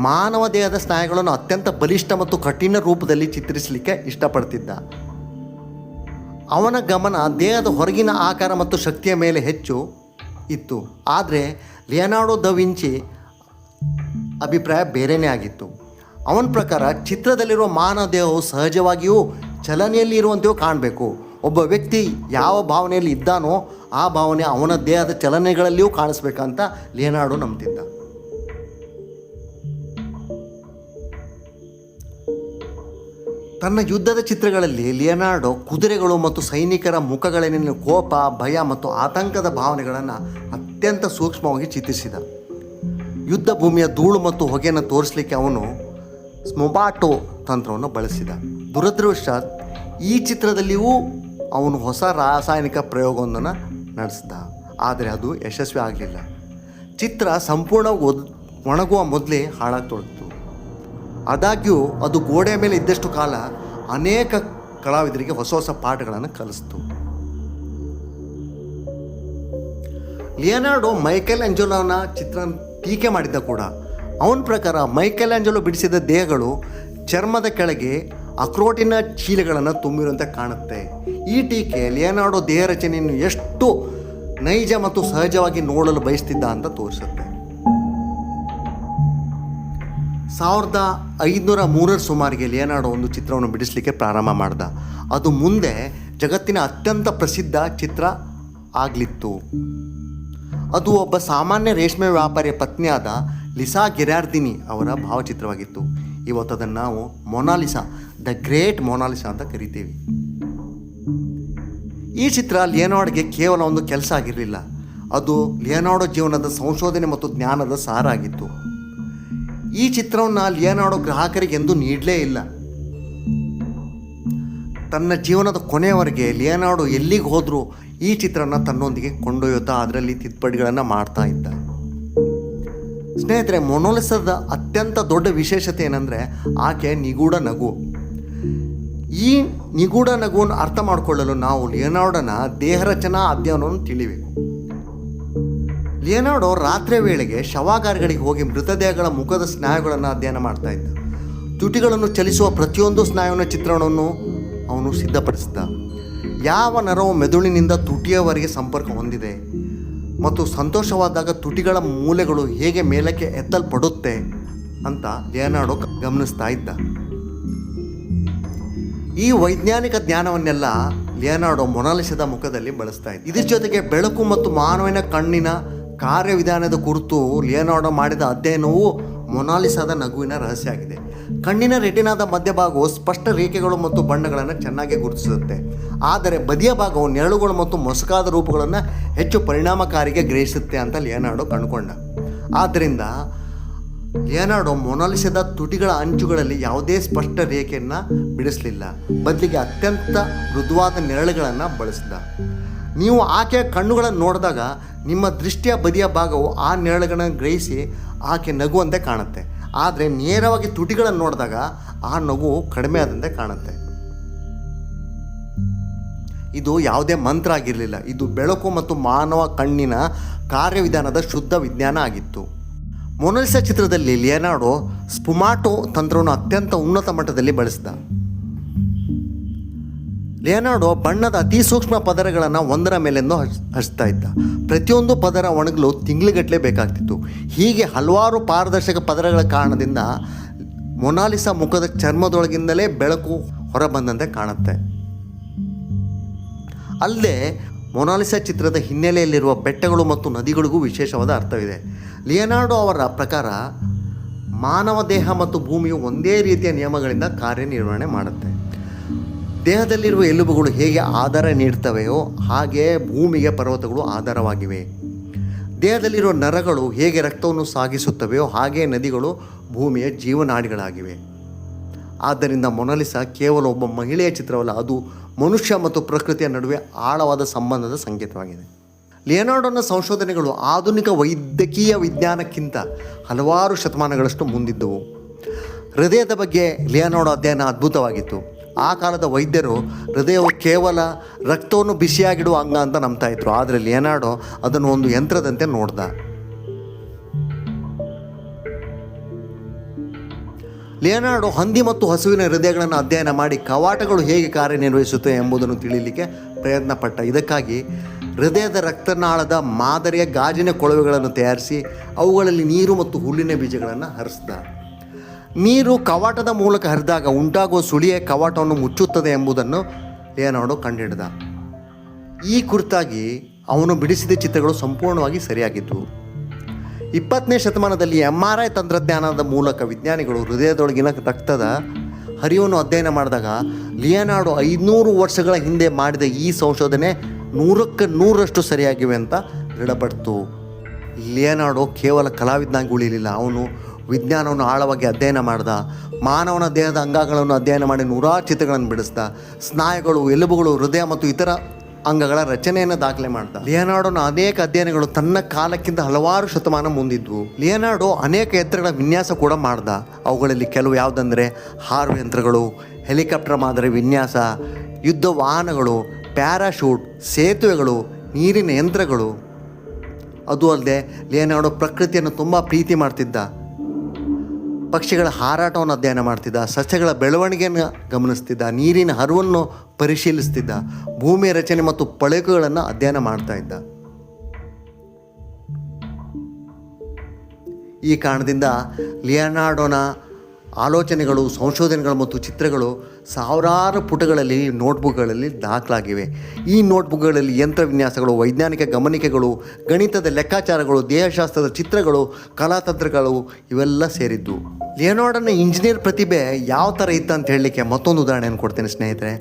ಮಾನವ ದೇಹದ ಸ್ನಾಯುಗಳನ್ನು ಅತ್ಯಂತ ಬಲಿಷ್ಠ ಮತ್ತು ಕಠಿಣ ರೂಪದಲ್ಲಿ ಚಿತ್ರಿಸಲಿಕ್ಕೆ ಇಷ್ಟಪಡ್ತಿದ್ದ. ಅವನ ಗಮನ ದೇಹದ ಹೊರಗಿನ ಆಕಾರ ಮತ್ತು ಶಕ್ತಿಯ ಮೇಲೆ ಹೆಚ್ಚು ಇತ್ತು. ಆದರೆ ಲಿಯನಾರ್ಡೋ ದ ವಿಂಚಿ ಅಭಿಪ್ರಾಯ ಬೇರೆಯೇ ಆಗಿತ್ತು. ಅವನ ಪ್ರಕಾರ ಚಿತ್ರದಲ್ಲಿರುವ ಮಾನವ ದೇಹವು ಸಹಜವಾಗಿಯೂ ಚಲನೆಯಲ್ಲಿ ಇರುವಂತೆಯೂ ಕಾಣಬೇಕು. ಒಬ್ಬ ವ್ಯಕ್ತಿ ಯಾವ ಭಾವನೆಯಲ್ಲಿ ಇದ್ದಾನೋ ಆ ಭಾವನೆ ಅವನ ದೇಹದ ಚಲನೆಗಳಲ್ಲಿಯೂ ಕಾಣಿಸ್ಬೇಕಂತ ಲಿಯನಾರ್ಡೋ ನಂಬ್ತಿದ್ದ. ತನ್ನ ಯುದ್ಧದ ಚಿತ್ರಗಳಲ್ಲಿ ಲಿಯನಾರ್ಡೋ ಕುದುರೆಗಳು ಮತ್ತು ಸೈನಿಕರ ಮುಖಗಳಲ್ಲಿನ ಕೋಪ, ಭಯ ಮತ್ತು ಆತಂಕದ ಭಾವನೆಗಳನ್ನು ಅತ್ಯಂತ ಸೂಕ್ಷ್ಮವಾಗಿ ಚಿತ್ರಿಸಿದ. ಯುದ್ಧ ಭೂಮಿಯ ಧೂಳು ಮತ್ತು ಹೊಗೆಯನ್ನು ತೋರಿಸಲಿಕ್ಕೆ ಅವನು ಸ್ಮೊಬಾಟೋ ತಂತ್ರವನ್ನು ಬಳಸಿದ. ದುರದೃಷ್ಟವಶಾತ್ ಈ ಚಿತ್ರದಲ್ಲಿಯೂ ಅವನು ಹೊಸ ರಾಸಾಯನಿಕ ಪ್ರಯೋಗವೊಂದನ್ನು ನಡೆಸಿದ, ಆದರೆ ಅದು ಯಶಸ್ವಿ ಆಗಲಿಲ್ಲ. ಚಿತ್ರ ಸಂಪೂರ್ಣ ಒಣಗುವ ಮೊದಲೇ ಹಾಳಾಗ್ತೊಡಗಿತು. ಆದಾಗ್ಯೂ ಅದು ಗೋಡೆಯ ಮೇಲೆ ಇದ್ದಷ್ಟು ಕಾಲ ಅನೇಕ ಕಲಾವಿದರಿಗೆ ಹೊಸ ಹೊಸ ಪಾಠಗಳನ್ನು ಕಲಿಸಿತು. ಲಿಯನಾರ್ಡೋ ಮೈಕೆಲ್ ಆಂಜಲೋನ ಚಿತ್ರ ಟೀಕೆ ಮಾಡಿದ್ದ ಕೂಡ. ಅವನ ಪ್ರಕಾರ ಮೈಕೆಲ್ ಆಂಜಲೋ ಬಿಡಿಸಿದ ದೇಹಗಳು ಚರ್ಮದ ಕೆಳಗೆ ಅಕ್ರೋಟಿನ ಚೀಲಗಳನ್ನು ತುಂಬಿರುವಂತೆ ಕಾಣುತ್ತೆ. ಈ ಟೀಕೆ ಲಿಯನಾರ್ಡೋ ದೇಹ ರಚನೆಯನ್ನು ಎಷ್ಟು ನೈಜ ಮತ್ತು ಸಹಜವಾಗಿ ನೋಡಲು ಬಯಸ್ತಿದ್ದ ಅಂತ ತೋರಿಸುತ್ತೆ. 1503 ಸುಮಾರಿಗೆ ಲಿಯನಾರ್ಡೋ ಒಂದು ಚಿತ್ರವನ್ನು ಬಿಡಿಸಲಿಕ್ಕೆ ಪ್ರಾರಂಭ ಮಾಡ್ದ. ಅದು ಮುಂದೆ ಜಗತ್ತಿನ ಅತ್ಯಂತ ಪ್ರಸಿದ್ಧ ಚಿತ್ರ ಆಗಲಿತ್ತು. ಅದು ಒಬ್ಬ ಸಾಮಾನ್ಯ ರೇಷ್ಮೆ ವ್ಯಾಪಾರಿಯ ಪತ್ನಿಯಾದ ಲಿಸಾ ಗೆರಾರ್ದಿನಿ ಅವರ ಭಾವಚಿತ್ರವಾಗಿತ್ತು. ಇವತ್ತು ಅದನ್ನು ನಾವು ಮೊನಾಲಿಸಾ, ದ ಗ್ರೇಟ್ ಮೊನಾಲಿಸಾ ಅಂತ ಕರಿತೀವಿ. ಈ ಚಿತ್ರ ಲಿಯನಾರ್ಡೋಗೆ ಕೇವಲ ಒಂದು ಕೆಲಸ ಆಗಿರಲಿಲ್ಲ, ಅದು ಲಿಯನಾರ್ಡೋ ಜೀವನದ ಸಂಶೋಧನೆ ಮತ್ತು ಜ್ಞಾನದ ಸಾರ ಆಗಿತ್ತು. ಈ ಚಿತ್ರವನ್ನು ಲಿಯನಾರ್ಡೋ ಗ್ರಾಹಕರಿಗೆ ಎಂದೂ ನೀಡಲೇ ಇಲ್ಲ. ತನ್ನ ಜೀವನದ ಕೊನೆಯವರೆಗೆ ಲಿಯನಾರ್ಡೋ ಎಲ್ಲಿಗೆ ಹೋದರೂ ಈ ಚಿತ್ರನ ತನ್ನೊಂದಿಗೆ ಕೊಂಡೊಯ್ಯುತ್ತಾ ಅದರಲ್ಲಿ ತಿದ್ದುಪಡಿಗಳನ್ನು ಮಾಡ್ತಾ ಇದ್ದ. ಸ್ನೇಹಿತರೆ, ಮೊನಾಲಿಸಾದ ಅತ್ಯಂತ ದೊಡ್ಡ ವಿಶೇಷತೆ ಏನಂದರೆ ಆಕೆ ನಿಗೂಢ ನಗು. ಈ ನಿಗೂಢ ನಗುವನ್ನು ಅರ್ಥ ಮಾಡಿಕೊಳ್ಳಲು ನಾವು ಲಿಯನಾರ್ಡೋನ ದೇಹರಚನಾ ಅಧ್ಯಯನವನ್ನು ತಿಳಿಬೇಕು. ಲಿಯನಾರ್ಡೋ ರಾತ್ರಿ ವೇಳೆಗೆ ಶವಾಗಾರಗಳಿಗೆ ಹೋಗಿ ಮೃತದೇಹಗಳ ಮುಖದ ಸ್ನಾಯುಗಳನ್ನು ಅಧ್ಯಯನ ಮಾಡ್ತಾ ಇದ್ದ. ತುಟಿಗಳನ್ನು ಚಲಿಸುವ ಪ್ರತಿಯೊಂದು ಸ್ನಾಯುವಿನ ಚಿತ್ರಣವನ್ನು ಅವನು ಸಿದ್ಧಪಡಿಸಿದ. ಯಾವ ನರವು ಮೆದುಳಿನಿಂದ ತುಟಿಯವರೆಗೆ ಸಂಪರ್ಕ ಹೊಂದಿದೆ ಮತ್ತು ಸಂತೋಷವಾದಾಗ ತುಟಿಗಳ ಮೂಲೆಗಳು ಹೇಗೆ ಮೇಲಕ್ಕೆ ಎತ್ತಲ್ಪಡುತ್ತೆ ಅಂತ ಲಿಯನಾರ್ಡೋ ಗಮನಿಸ್ತಾ ಇದ್ದ. ಈ ವೈಜ್ಞಾನಿಕ ಜ್ಞಾನವನ್ನೆಲ್ಲ ಲಿಯನಾರ್ಡೋ ಮೊನಾಲಿಸಾದ ಮುಖದಲ್ಲಿ ಬಳಸ್ತಾ ಇದ್ದ. ಇದ್ರ ಜೊತೆಗೆ ಬೆಳಕು ಮತ್ತು ಮಾನವನ ಕಣ್ಣಿನ ಕಾರ್ಯವಿಧಾನದ ಕುರಿತು ಲಿಯನಾರ್ಡೋ ಮಾಡಿದ ಅಧ್ಯಯನವು ಮೊನಾಲಿಸಾದ ನಗುವಿನ ರಹಸ್ಯ ಆಗಿದೆ. ಕಣ್ಣಿನ ರೆಟಿನಾದ ಮಧ್ಯಭಾಗವು ಸ್ಪಷ್ಟ ರೇಖೆಗಳು ಮತ್ತು ಬಣ್ಣಗಳನ್ನು ಚೆನ್ನಾಗಿ ಗುರುತಿಸುತ್ತೆ, ಆದರೆ ಬದಿಯ ಭಾಗವು ನೆರಳುಗಳು ಮತ್ತು ಮೊಸಕಾದ ರೂಪಗಳನ್ನು ಹೆಚ್ಚು ಪರಿಣಾಮಕಾರಿಗೆ ಗ್ರಹಿಸುತ್ತೆ ಅಂತ ಲಿಯನಾರ್ಡೋ ಕಂಡುಕೊಂಡ. ಆದ್ದರಿಂದ ಲಿಯನಾರ್ಡೋ ಮೊನಾಲಿಸಾದ ತುಟಿಗಳ ಅಂಚುಗಳಲ್ಲಿ ಯಾವುದೇ ಸ್ಪಷ್ಟ ರೇಖೆಯನ್ನು ಬಿಡಿಸಲಿಲ್ಲ, ಬದಲಿಗೆ ಅತ್ಯಂತ ಮೃದುವಾದ ನೆರಳುಗಳನ್ನು ಬಳಸಿದ. ನೀವು ಆಕೆಯ ಕಣ್ಣುಗಳನ್ನು ನೋಡಿದಾಗ ನಿಮ್ಮ ದೃಷ್ಟಿಯ ಬದಿಯ ಭಾಗವು ಆ ನೆರಳುಗಳನ್ನು ಗ್ರಹಿಸಿ ಆಕೆ ನಗುವಂತೆ ಕಾಣುತ್ತೆ, ಆದರೆ ನೇರವಾಗಿ ತುಟಿಗಳನ್ನು ನೋಡಿದಾಗ ಆ ನಗು ಕಡಿಮೆ ಆದಂತೆ ಕಾಣುತ್ತೆ. ಇದು ಯಾವುದೇ ಮಂತ್ರ ಆಗಿರಲಿಲ್ಲ, ಇದು ಬೆಳಕು ಮತ್ತು ಮಾನವ ಕಣ್ಣಿನ ಕಾರ್ಯವಿಧಾನದ ಶುದ್ಧ ವಿಜ್ಞಾನ ಆಗಿತ್ತು. ಮೊನಾಲಿಸಾ ಚಿತ್ರದಲ್ಲಿ ಲಿಯನಾರ್ಡೋ ಸ್ಫುಮಾಟೋ ತಂತ್ರವನ್ನು ಅತ್ಯಂತ ಉನ್ನತ ಮಟ್ಟದಲ್ಲಿ ಬಳಸಿದ. ಲಿಯನಾರ್ಡೋ ಬಣ್ಣದ ಅತಿ ಸೂಕ್ಷ್ಮ ಪದರಗಳನ್ನು ಒಂದರ ಮೇಲೆಂದು ಹಚ್ತಾ ಇದ್ದ. ಪ್ರತಿಯೊಂದು ಪದರ ಒಣಗಲು ತಿಂಗಳುಗಟ್ಟಲೆ ಬೇಕಾಗ್ತಿತ್ತು. ಹೀಗೆ ಹಲವಾರು ಪಾರದರ್ಶಕ ಪದರಗಳ ಕಾರಣದಿಂದ ಮೊನಾಲಿಸಾ ಮುಖದ ಚರ್ಮದೊಳಗಿಂದಲೇ ಬೆಳಕು ಹೊರಬಂದಂತೆ ಕಾಣುತ್ತೆ. ಅಲ್ಲದೆ ಮೊನಾಲಿಸಾ ಚಿತ್ರದ ಹಿನ್ನೆಲೆಯಲ್ಲಿರುವ ಬೆಟ್ಟಗಳು ಮತ್ತು ನದಿಗಳಿಗೂ ವಿಶೇಷವಾದ ಅರ್ಥವಿದೆ. ಲಿಯನಾರ್ಡೋ ಅವರ ಪ್ರಕಾರ ಮಾನವ ದೇಹ ಮತ್ತು ಭೂಮಿಯು ಒಂದೇ ರೀತಿಯ ನಿಯಮಗಳಿಂದ ಕಾರ್ಯನಿರ್ವಹಣೆ ಮಾಡುತ್ತೆ. ದೇಹದಲ್ಲಿರುವ ಎಲುಬುಗಳು ಹೇಗೆ ಆಧಾರ ನೀಡ್ತವೆಯೋ ಹಾಗೆ ಭೂಮಿಗೆ ಪರ್ವತಗಳು ಆಧಾರವಾಗಿವೆ. ದೇಹದಲ್ಲಿರುವ ನರಗಳು ಹೇಗೆ ರಕ್ತವನ್ನು ಸಾಗಿಸುತ್ತವೆಯೋ ಹಾಗೆ ನದಿಗಳು ಭೂಮಿಯ ಜೀವನಾಡಿಗಳಾಗಿವೆ. ಆದ್ದರಿಂದ ಮೊನಾಲಿಸಾ ಕೇವಲ ಒಬ್ಬ ಮಹಿಳೆಯ ಚಿತ್ರವಲ್ಲ, ಅದು ಮನುಷ್ಯ ಮತ್ತು ಪ್ರಕೃತಿಯ ನಡುವೆ ಆಳವಾದ ಸಂಬಂಧದ ಸಂಕೇತವಾಗಿದೆ. ಲಿಯನಾರ್ಡೋನ ಸಂಶೋಧನೆಗಳು ಆಧುನಿಕ ವೈದ್ಯಕೀಯ ವಿಜ್ಞಾನಕ್ಕಿಂತ ಹಲವಾರು ಶತಮಾನಗಳಷ್ಟು ಮುಂದಿದ್ದವು. ಹೃದಯದ ಬಗ್ಗೆ ಲಿಯನಾರ್ಡೋ ಅಧ್ಯಯನ ಅದ್ಭುತವಾಗಿತ್ತು. ಆ ಕಾಲದ ವೈದ್ಯರು ಹೃದಯವು ಕೇವಲ ರಕ್ತವನ್ನು ಬಿಸಿಯಾಗಿಡುವ ಅಂಗ ಅಂತ ನಂಬ್ತಾ ಇದ್ರು. ಆದರೆ ಲಿಯನಾರ್ಡೋ ಅದನ್ನು ಒಂದು ಯಂತ್ರದಂತೆ ನೋಡ್ದ. ಲಿಯನಾರ್ಡೋ ಹಂದಿ ಮತ್ತು ಹಸುವಿನ ಹೃದಯಗಳನ್ನು ಅಧ್ಯಯನ ಮಾಡಿ ಕವಾಟಗಳು ಹೇಗೆ ಕಾರ್ಯನಿರ್ವಹಿಸುತ್ತವೆ ಎಂಬುದನ್ನು ತಿಳಿಯಲಿಕ್ಕೆ ಪ್ರಯತ್ನ ಪಟ್ಟ. ಇದಕ್ಕಾಗಿ ಹೃದಯದ ರಕ್ತನಾಳದ ಮಾದರಿಯ ಗಾಜಿನ ಕೊಳವೆಗಳನ್ನು ತಯಾರಿಸಿ ಅವುಗಳಲ್ಲಿ ನೀರು ಮತ್ತು ಹುಲ್ಲಿನ ಬೀಜಗಳನ್ನು ಹರಿಸಿದ. ನೀರು ಕವಾಟದ ಮೂಲಕ ಹರಿದಾಗ ಉಂಟಾಗುವ ಸುಳಿಯೇ ಕವಾಟವನ್ನು ಮುಚ್ಚುತ್ತದೆ ಎಂಬುದನ್ನು ಲಿಯನಾರ್ಡೋ ಕಂಡುಹಿಡಿದ. ಈ ಕುರಿತಾಗಿ ಅವನು ಬಿಡಿಸಿದ ಚಿತ್ರಗಳು ಸಂಪೂರ್ಣವಾಗಿ ಸರಿಯಾಗಿದ್ದವು. 20ನೇ ಶತಮಾನದಲ್ಲಿ MRI ತಂತ್ರಜ್ಞಾನದ ಮೂಲಕ ವಿಜ್ಞಾನಿಗಳು ಹೃದಯದೊಳಗಿನ ರಕ್ತದ ಹರಿವನ್ನು ಅಧ್ಯಯನ ಮಾಡಿದಾಗ ಲಿಯನಾರ್ಡೋ 500 ವರ್ಷಗಳ ಹಿಂದೆ ಮಾಡಿದ ಈ ಸಂಶೋಧನೆ 100ಕ್ಕೆ 100ರಷ್ಟು ಸರಿಯಾಗಿವೆ ಅಂತ ದೃಢಪಡ್ತು. ಲಿಯನಾರ್ಡೋ ಕೇವಲ ಕಲಾವಿದನಾಗಿ ಉಳಿಲಿಲ್ಲ, ಅವನು ವಿಜ್ಞಾನವನ್ನು ಆಳವಾಗಿ ಅಧ್ಯಯನ ಮಾಡ್ದ. ಮಾನವನ ದೇಹದ ಅಂಗಗಳನ್ನು ಅಧ್ಯಯನ ಮಾಡಿ 100 ಚಿತ್ರಗಳನ್ನು ಬಿಡಿಸ್ದ. ಸ್ನಾಯುಗಳು, ಎಲುಬುಗಳು, ಹೃದಯ ಮತ್ತು ಇತರ ಅಂಗಗಳ ರಚನೆಯನ್ನು ದಾಖಲೆ ಮಾಡ್ದ. ಲಿಯನಾರ್ಡೋನ ಅನೇಕ ಅಧ್ಯಯನಗಳು ತನ್ನ ಕಾಲಕ್ಕಿಂತ ಹಲವಾರು ಶತಮಾನ ಮುಂದಿದ್ವು. ಲಿಯನಾರ್ಡೋ ಅನೇಕ ಯಂತ್ರಗಳ ವಿನ್ಯಾಸ ಕೂಡ ಮಾಡ್ದ. ಅವುಗಳಲ್ಲಿ ಕೆಲವು ಯಾವುದಂದರೆ ಹಾರು ಯಂತ್ರಗಳು, ಹೆಲಿಕಾಪ್ಟರ್ ಮಾದರಿ ವಿನ್ಯಾಸ, ಯುದ್ಧ ವಾಹನಗಳು, ಪ್ಯಾರಾಶೂಟ್, ಸೇತುವೆಗಳು, ನೀರಿನ ಯಂತ್ರಗಳು. ಅದು ಅಲ್ಲದೆ ಲಿಯನಾರ್ಡೋ ಪ್ರಕೃತಿಯನ್ನು ತುಂಬ ಪ್ರೀತಿ ಮಾಡ್ತಿದ್ದ. ಪಕ್ಷಿಗಳ ಹಾರಾಟವನ್ನು ಅಧ್ಯಯನ ಮಾಡ್ತಿದ್ದ, ಸಸ್ಯಗಳ ಬೆಳವಣಿಗೆಯನ್ನು ಗಮನಿಸ್ತಿದ್ದ, ನೀರಿನ ಹರಿವನ್ನು ಪರಿಶೀಲಿಸ್ತಿದ್ದ, ಭೂಮಿಯ ರಚನೆ ಮತ್ತು ಪಳೆಕುಗಳನ್ನು ಅಧ್ಯಯನ ಮಾಡ್ತಾ ಇದ್ದ. ಈ ಕಾರಣದಿಂದ ಲಿಯನಾರ್ಡೋನ ಆಲೋಚನೆಗಳು, ಸಂಶೋಧನೆಗಳು ಮತ್ತು ಚಿತ್ರಗಳು ಸಾವಿರಾರು ಪುಟಗಳಲ್ಲಿ ನೋಟ್ಬುಕ್ಗಳಲ್ಲಿ ದಾಖಲಾಗಿವೆ. ಈ ನೋಟ್ಬುಕ್ಗಳಲ್ಲಿ ಯಂತ್ರ ವಿನ್ಯಾಸಗಳು, ವೈಜ್ಞಾನಿಕ ಗಮನಿಕೆಗಳು, ಗಣಿತದ ಲೆಕ್ಕಾಚಾರಗಳು, ದೇಹಶಾಸ್ತ್ರದ ಚಿತ್ರಗಳು, ಕಲಾತಂತ್ರಗಳು ಇವೆಲ್ಲ ಸೇರಿದ್ದು. ಲಿಯನಾರ್ಡೋನ ಇಂಜಿನಿಯರ್ ಪ್ರತಿಭೆ ಯಾವ ಥರ ಇತ್ತು ಅಂತ ಹೇಳಲಿಕ್ಕೆ ಮತ್ತೊಂದು ಉದಾಹರಣೆಯನ್ನು ಕೊಡ್ತೇನೆ ಸ್ನೇಹಿತರೆ.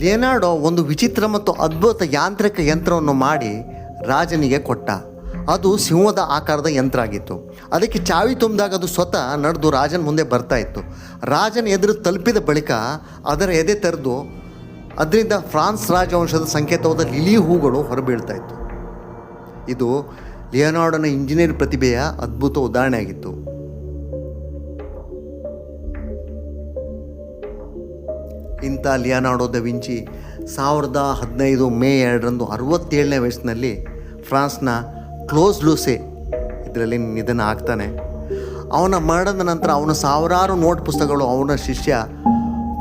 ಲಿಯನಾರ್ಡೋ ಒಂದು ವಿಚಿತ್ರ ಮತ್ತು ಅದ್ಭುತ ಯಾಂತ್ರಿಕ ಯಂತ್ರವನ್ನು ಮಾಡಿ ರಾಜನಿಗೆ ಕೊಟ್ಟ. ಅದು ಸಿಂಹದ ಆಕಾರದ ಯಂತ್ರ ಆಗಿತ್ತು. ಅದಕ್ಕೆ ಚಾವಿ ತುಂಬಿದಾಗ ಅದು ಸ್ವತಃ ನಡೆದು ರಾಜನ ಮುಂದೆ ಬರ್ತಾ ಇತ್ತು. ರಾಜನ ಎದುರು ತಲುಪಿದ ಬಳಿಕ ಅದರ ಎದೆ ತೆರೆದು ಅದರಿಂದ ಫ್ರಾನ್ಸ್ ರಾಜವಂಶದ ಸಂಕೇತವಾದ ಲಿಲಿ ಹೂಗಳು ಹೊರಬೀಳ್ತಾ ಇತ್ತು. ಇದು ಲಿಯನಾರ್ಡೋನ ಇಂಜಿನಿಯರ್ ಪ್ರತಿಭೆಯ ಅದ್ಭುತ ಉದಾಹರಣೆ ಆಗಿತ್ತು. ಇಂಥ ಲಿಯನಾರ್ಡೋ ದ ವಿಂಚಿ 2015 ಮೇ 2 67ನೇ ವಯಸ್ಸಿನಲ್ಲಿ ಫ್ರಾನ್ಸ್ನ ಕ್ಲೋಸ್ ಲೂಸೆ ಇದರಲ್ಲಿ ನಿಧನ ಆಗ್ತಾನೆ. ಅವನ ಮರಣದ ನಂತರ ಅವನ ಸಾವಿರಾರು ನೋಟ್ ಪುಸ್ತಕಗಳು ಅವನ ಶಿಷ್ಯ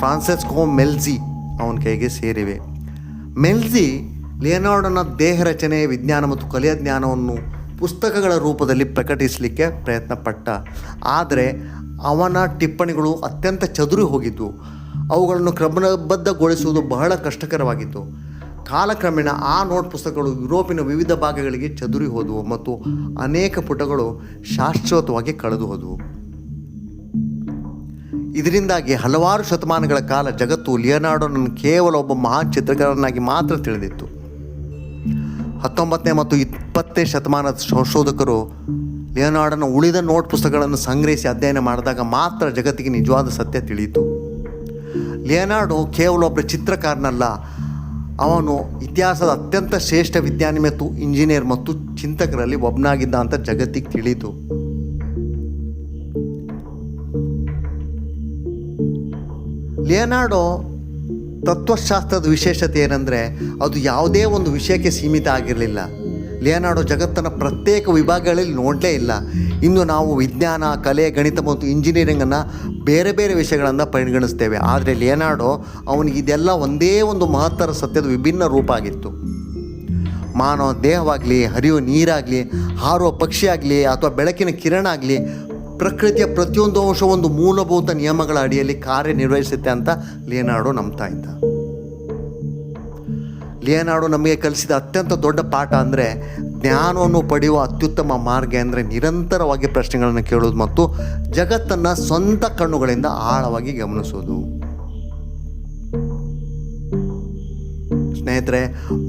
ಫ್ರಾನ್ಸೆಸ್ಕೋ ಮೆಲ್ಜಿ ಅವನ ಕೈಗೆ ಸೇರಿವೆ. ಮೆಲ್ಜಿ ಲಿಯನಾರ್ಡೋನ ದೇಹ ರಚನೆ, ವಿಜ್ಞಾನ ಮತ್ತು ಕಲೆಯ ಜ್ಞಾನವನ್ನು ಪುಸ್ತಕಗಳ ರೂಪದಲ್ಲಿ ಪ್ರಕಟಿಸಲಿಕ್ಕೆ ಪ್ರಯತ್ನ ಪಟ್ಟ. ಆದರೆ ಅವನ ಟಿಪ್ಪಣಿಗಳು ಅತ್ಯಂತ ಚದುರಿ ಹೋಗಿದ್ದು. ಅವುಗಳನ್ನು ಕ್ರಮಬದ್ಧಗೊಳಿಸುವುದು ಬಹಳ ಕಷ್ಟಕರವಾಗಿತ್ತು. ಕಾಲಕ್ರಮೇಣ ಆ ನೋಟ್ ಪುಸ್ತಕಗಳು ಯುರೋಪಿನ ವಿವಿಧ ಭಾಗಗಳಿಗೆ ಚದುರಿ ಹೋದವು ಮತ್ತು ಅನೇಕ ಪುಟಗಳು ಶಾಶ್ವತವಾಗಿ ಕಳೆದು ಹೋದವು. ಇದರಿಂದಾಗಿ ಹಲವಾರು ಶತಮಾನಗಳ ಕಾಲ ಜಗತ್ತು ಲಿಯನಾರ್ಡೋನನ್ನು ಕೇವಲ ಒಬ್ಬ ಮಹಾನ್ ಚಿತ್ರಕಾರನಾಗಿ ಮಾತ್ರ ತಿಳಿದಿತ್ತು. 19ನೇ ಮತ್ತು 20ನೇ ಶತಮಾನದ ಸಂಶೋಧಕರು ಲಿಯನಾರ್ಡೋನ ಉಳಿದ ನೋಟ್ ಪುಸ್ತಕಗಳನ್ನು ಸಂಗ್ರಹಿಸಿ ಅಧ್ಯಯನ ಮಾಡಿದಾಗ ಮಾತ್ರ ಜಗತ್ತಿಗೆ ನಿಜವಾದ ಸತ್ಯ ತಿಳಿಯಿತು. ಲಿಯನಾರ್ಡೋ ಕೇವಲ ಒಬ್ಬ ಚಿತ್ರಕಾರನಲ್ಲ, ಅವನು ಇತಿಹಾಸದ ಅತ್ಯಂತ ಶ್ರೇಷ್ಠ ವಿಜ್ಞಾನಿ ಮತ್ತು ಇಂಜಿನಿಯರ್ ಮತ್ತು ಚಿಂತಕರಲ್ಲಿ ಒಬ್ಬನಾಗಿದ್ದ ಅಂತ ಜಗತ್ತಿಗೆ ತಿಳಿಯಿತು. ಲಿಯನಾರ್ಡೋ ತತ್ವಶಾಸ್ತ್ರದ ವಿಶೇಷತೆ ಏನಂದರೆ ಅದು ಯಾವುದೇ ಒಂದು ವಿಷಯಕ್ಕೆ ಸೀಮಿತ ಆಗಿರಲಿಲ್ಲ. ಲಿಯನಾರ್ಡೋ ಜಗತ್ತನ್ನು ಪ್ರತ್ಯೇಕ ವಿಭಾಗಗಳಲ್ಲಿ ನೋಡಲೇ ಇಲ್ಲ. ಇಂದು ನಾವು ವಿಜ್ಞಾನ, ಕಲೆ, ಗಣಿತ ಮತ್ತು ಇಂಜಿನಿಯರಿಂಗನ್ನು ಬೇರೆ ಬೇರೆ ವಿಷಯಗಳನ್ನು ಪರಿಗಣಿಸ್ತೇವೆ. ಆದರೆ ಲಿಯನಾರ್ಡೋ ಅವನಿಗೆ ಇದೆಲ್ಲ ಒಂದೇ ಒಂದು ಮಹತ್ತರ ಸತ್ಯದ ವಿಭಿನ್ನ ರೂಪ ಆಗಿತ್ತು. ಮಾನವ ದೇಹವಾಗಲಿ, ಹರಿಯುವ ನೀರಾಗಲಿ, ಹಾರುವ ಪಕ್ಷಿಯಾಗಲಿ ಅಥವಾ ಬೆಳಕಿನ ಕಿರಣ ಆಗಲಿ, ಪ್ರಕೃತಿಯ ಪ್ರತಿಯೊಂದು ಅಂಶ ಒಂದು ಮೂಲಭೂತ ನಿಯಮಗಳ ಅಡಿಯಲ್ಲಿ ಕಾರ್ಯನಿರ್ವಹಿಸುತ್ತೆ ಅಂತ ಲಿಯನಾರ್ಡೋ ನಂಬ್ತಾ ಇದ್ದ. ಲಿಯನಾರ್ಡೋ ನಮಗೆ ಕಲಿಸಿದ ಅತ್ಯಂತ ದೊಡ್ಡ ಪಾಠ ಅಂದರೆ ಜ್ಞಾನವನ್ನು ಪಡೆಯುವ ಅತ್ಯುತ್ತಮ ಮಾರ್ಗ ಅಂದರೆ ನಿರಂತರವಾಗಿ ಪ್ರಶ್ನೆಗಳನ್ನು ಕೇಳೋದು ಮತ್ತು ಜಗತ್ತನ್ನು ಸ್ವಂತ ಕಣ್ಣುಗಳಿಂದ ಆಳವಾಗಿ ಗಮನಿಸೋದು. ಸ್ನೇಹಿತರೆ,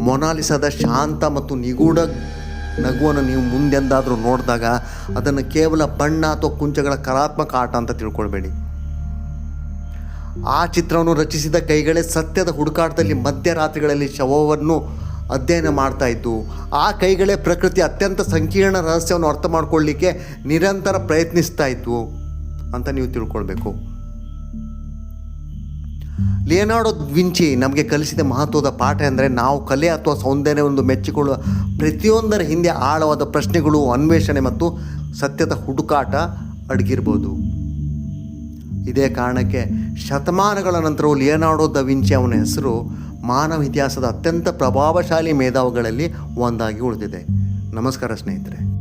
ಮೊನಾಲಿಸಾದ ಶಾಂತ ಮತ್ತು ನಿಗೂಢ ನಗುವನ್ನು ನೀವು ಮುಂದೆಂದಾದರೂ ನೋಡಿದಾಗ ಅದನ್ನು ಕೇವಲ ಬಣ್ಣ ಅಥವಾ ಕುಂಚಗಳ ಕಲಾತ್ಮಕ ಆಟ ಅಂತ ತಿಳ್ಕೊಳ್ಬೇಡಿ. ಆ ಚಿತ್ರವನ್ನು ರಚಿಸಿದ ಕೈಗಳೇ ಸತ್ಯದ ಹುಡುಕಾಟದಲ್ಲಿ ಮಧ್ಯರಾತ್ರಿಗಳಲ್ಲಿ ಶವವನ್ನು ಅಧ್ಯಯನ ಮಾಡ್ತಾ ಇದ್ದು, ಆ ಕೈಗಳೇ ಪ್ರಕೃತಿಯ ಅತ್ಯಂತ ಸಂಕೀರ್ಣ ರಹಸ್ಯವನ್ನು ಅರ್ಥ ಮಾಡ್ಕೊಳ್ಳಿಕ್ಕೆ ನಿರಂತರ ಪ್ರಯತ್ನಿಸ್ತಾ ಇದ್ವು ಅಂತ ನೀವು ತಿಳ್ಕೊಳ್ಬೇಕು. ಲಿಯನಾರ್ಡೋ ವಿಂಚಿ ನಮಗೆ ಕಲಿಸಿದ ಮಹತ್ವದ ಪಾಠ ಅಂದರೆ ನಾವು ಕಲೆ ಅಥವಾ ಸೌಂದರ್ಯವನ್ನು ಮೆಚ್ಚಿಕೊಳ್ಳುವ ಪ್ರತಿಯೊಂದರ ಹಿಂದೆ ಆಳವಾದ ಪ್ರಶ್ನೆಗಳು, ಅನ್ವೇಷಣೆ ಮತ್ತು ಸತ್ಯದ ಹುಡುಕಾಟ ಅಡಗಿರ್ಬೋದು. ಇದೇ ಕಾರಣಕ್ಕೆ ಶತಮಾನಗಳ ನಂತರವೂ ಲಿಯನಾರ್ಡೋ ದ ವಿಂಚಿ ಅವನ ಹೆಸರು ಮಾನವ ಇತಿಹಾಸದ ಅತ್ಯಂತ ಪ್ರಭಾವಶಾಲಿ ಮೇಧಾವಿಗಳಲ್ಲಿ ಒಂದಾಗಿ ಉಳಿದಿದೆ. ನಮಸ್ಕಾರ ಸ್ನೇಹಿತರೆ.